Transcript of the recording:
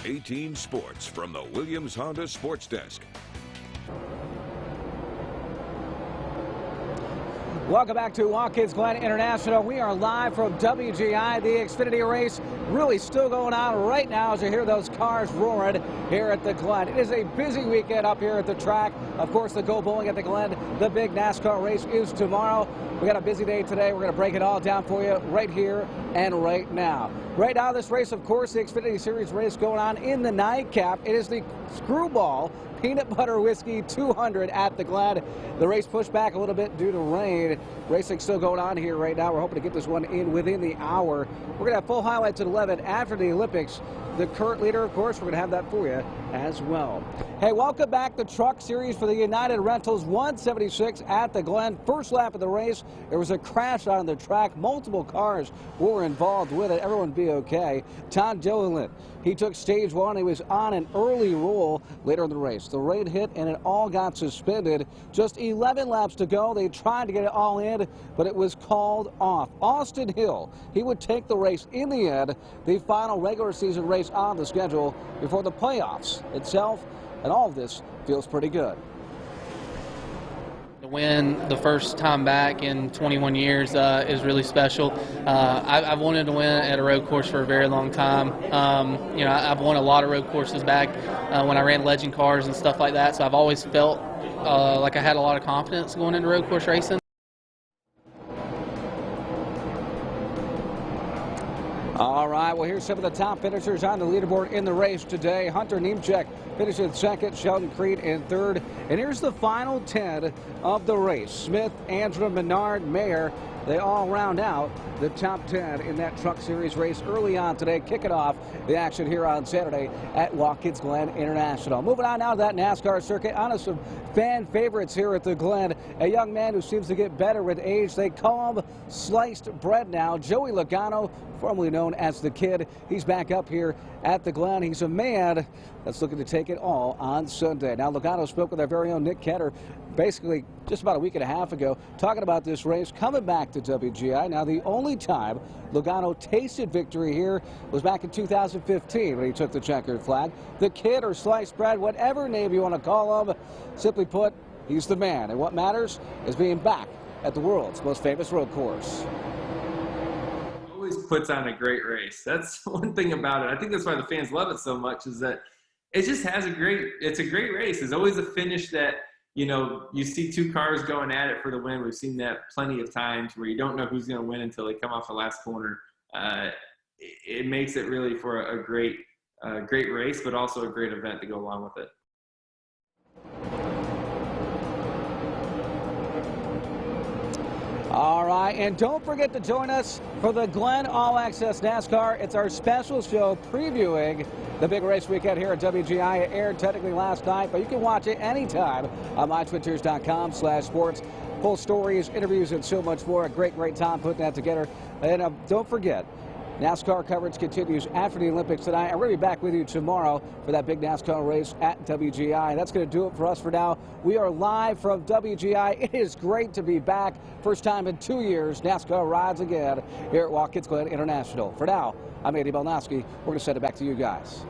18 Sports from the Williams Honda Sports Desk. Welcome back to Watkins Glen International. We are live from WGI. The Xfinity race really still going on right now as you hear those cars roaring here at the Glen. It is a busy weekend up here at the track. Of course, the Go Bowling at the Glen, the big NASCAR race is tomorrow. We got a busy day today. We're going to break it all down for you right here and right now. Right now, this race, of course, the Xfinity Series race going on in the nightcap. It is the Screwball Peanut Butter Whiskey 200 at the Glen. The race pushed back a little bit due to rain. Racing still going on here right now. We're hoping to get this one in within the hour. We're going to have full highlights at 11 after the Olympics. The current leader, of course, we're going to have that for you as well. Hey, welcome back. The Truck Series for the United Rentals 176 at the Glen. First lap of the race, there was a crash on the track. Multiple cars were involved with it. Everyone be okay. Tom Dillon, he took stage one. He was on an early roll later in the race. The rain hit and it all got suspended. Just 11 laps to go. They tried to get it all in, but it was called off. Austin Hill, he would take the race in the end, the final regular season race on the schedule before the playoffs itself, and all of this feels pretty good. To win the first time back in 21 years is really special. I've wanted to win at a road course for a very long time. I've won a lot of road courses back when I ran legend cars and stuff like that, so I've always felt like I had a lot of confidence going into road course racing. All right, well, here's some of the top finishers on the leaderboard in the race today. Hunter Nemechek finished in second, Sheldon Creed in third. And here's the final 10 of the race. Smith, Andra, Menard, Mayer, they all round out the top 10 in that Truck Series race early on today, kicking off the action here on Saturday at Watkins Glen International. Moving on now to that NASCAR circuit, on to some fan favorites here at the Glen. A young man who seems to get better with age. They call him Sliced Bread now. Joey Logano, formerly known as the Kid. He's back up here at the Glen. He's a man that's looking to take it all on Sunday. Now, Logano spoke with our very own Nick Ketter basically just about a week and a half ago, talking about this race coming back to WGI. Now, the only time Logano tasted victory here was back in 2015 when he took the checkered flag. The Kid or Sliced Bread, whatever name you want to call him, simply put, he's the man. And what matters is being back at the world's most famous road course. Always puts on a great race. That's one thing about it. I think that's why the fans love it so much, is that it just has it's a great race. There's always a finish that, you see two cars going at it for the win. We've seen that plenty of times where you don't know who's going to win until they come off the last corner. It makes it really for a great race, but also a great event to go along with it. All right, and don't forget to join us for the Glen All Access NASCAR. It's our special show previewing the big race weekend here at WGI. It aired technically last night, but you can watch it anytime on mytwitters.com/sports. Full stories, interviews, and so much more. A great time putting that together. And don't forget, NASCAR coverage continues after the Olympics tonight. I'm going to be back with you tomorrow for that big NASCAR race at WGI. That's going to do it for us for now. We are live from WGI. It is great to be back. First time in 2 years, NASCAR rides again here at Watkins Glen International. For now, I'm Andy Belnowski. We're going to send it back to you guys.